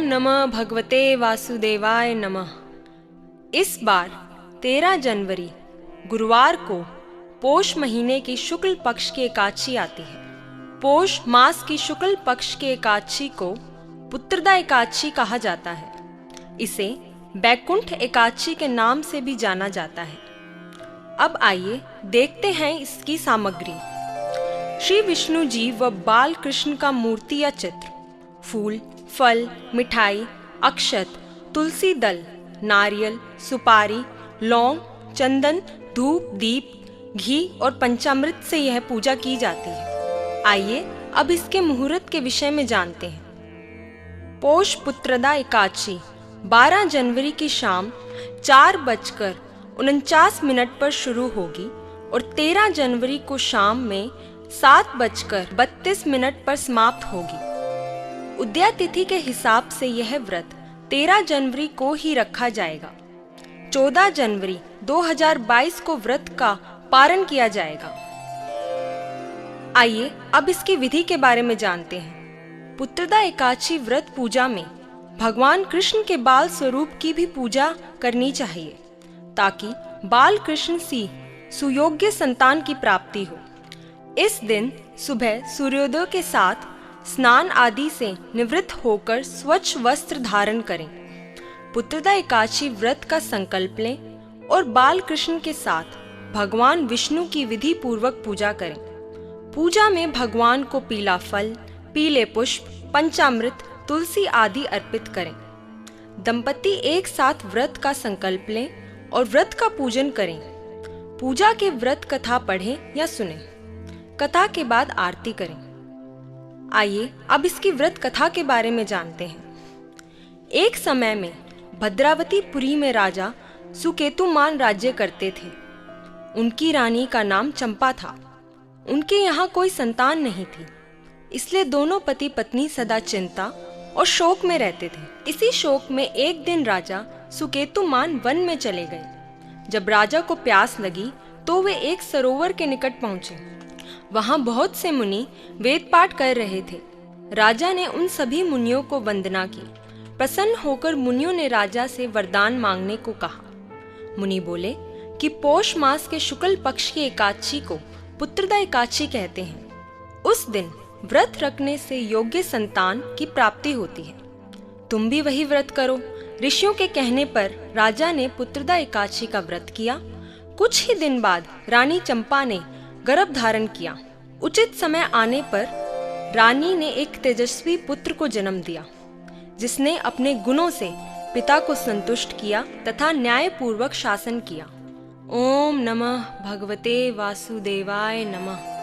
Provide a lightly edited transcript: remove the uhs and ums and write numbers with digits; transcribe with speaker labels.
Speaker 1: नमः भगवते वासुदेवाय नमः। इस बार 13 जनवरी गुरुवार को पोष महीने की शुक्ल पक्ष की एकादशी आती है। पोष मास की शुक्ल पक्ष की एकादशी को पुत्रदा एकादशी कहा जाता है। इसे बैकुंठ एकादशी के नाम से भी जाना जाता है। अब आइए देखते हैं इसकी सामग्री। श्री विष्णु जी व बाल कृष्ण का मूर्ति या चित्र, फूल, फल, मिठाई, अक्षत, तुलसी दल, नारियल, सुपारी, लौंग, चंदन, धूप, दीप, घी और पंचामृत से यह पूजा की जाती है। आइए अब इसके मुहूर्त के विषय में जानते हैं। पोष पुत्रदा एकादशी 12 जनवरी की शाम 4:49 पर शुरू होगी और 13 जनवरी को शाम में 7:32 पर समाप्त होगी। उदया तिथि के हिसाब से यह व्रत 13 जनवरी को ही रखा जाएगा। 14 जनवरी 2022 को व्रत का पारण किया जाएगा। आइए अब इसकी विधि के बारे में जानते हैं। पुत्रदा एकादशी व्रत पूजा में भगवान कृष्ण के बाल स्वरूप की भी पूजा करनी चाहिए ताकि बाल कृष्ण सी सुयोग्य संतान की प्राप्ति हो। इस दिन सुबह सूर्योदय के साथ स्नान आदि से निवृत्त होकर स्वच्छ वस्त्र धारण करें। पुत्रदा एकादशी व्रत का संकल्प लें और बाल कृष्ण के साथ भगवान विष्णु की विधि पूर्वक पूजा करें। पूजा में भगवान को पीला फल, पीले पुष्प, पंचामृत, तुलसी आदि अर्पित करें। दंपति एक साथ व्रत का संकल्प लें और व्रत का पूजन करें। पूजा के व्रत कथा पढ़ें या सुनें। कथा के बाद आरती करें। आइए अब इसकी व्रत कथा के बारे में जानते हैं। एक समय में भद्रावतीपुरी में राजा सुकेतुमान राज्य करते थे। उनकी रानी का नाम चंपा था। उनके यहाँ कोई संतान नहीं थी, इसलिए दोनों पति पत्नी सदा चिंता और शोक में रहते थे। इसी शोक में एक दिन राजा सुकेतुमान वन में चले गए। जब राजा को प्यास लगी तो वे एक सरोवर के निकट पहुंचे। वहां बहुत से मुनि वेद पाठ कर रहे थे। राजा ने उन सभी मुनियों को वंदना की। प्रसन्न होकर मुनियों ने राजा से वरदान मांगने को कहा। मुनि बोले कि पौष मास के शुक्ल पक्ष की एकादशी को पुत्रदा एकादशी कहते हैं। उस दिन व्रत रखने से योग्य संतान की प्राप्ति होती है। तुम भी वही व्रत करो। ऋषियों के कहने पर राजा ने पुत्रदा एकादशी का व्रत किया। कुछ ही दिन बाद रानी चंपा ने गर्भ धारण किया। उचित समय आने पर रानी ने एक तेजस्वी पुत्र को जन्म दिया, जिसने अपने गुणों से पिता को संतुष्ट किया तथा न्यायपूर्वक शासन किया। ओम नमः भगवते वासुदेवाय नमः।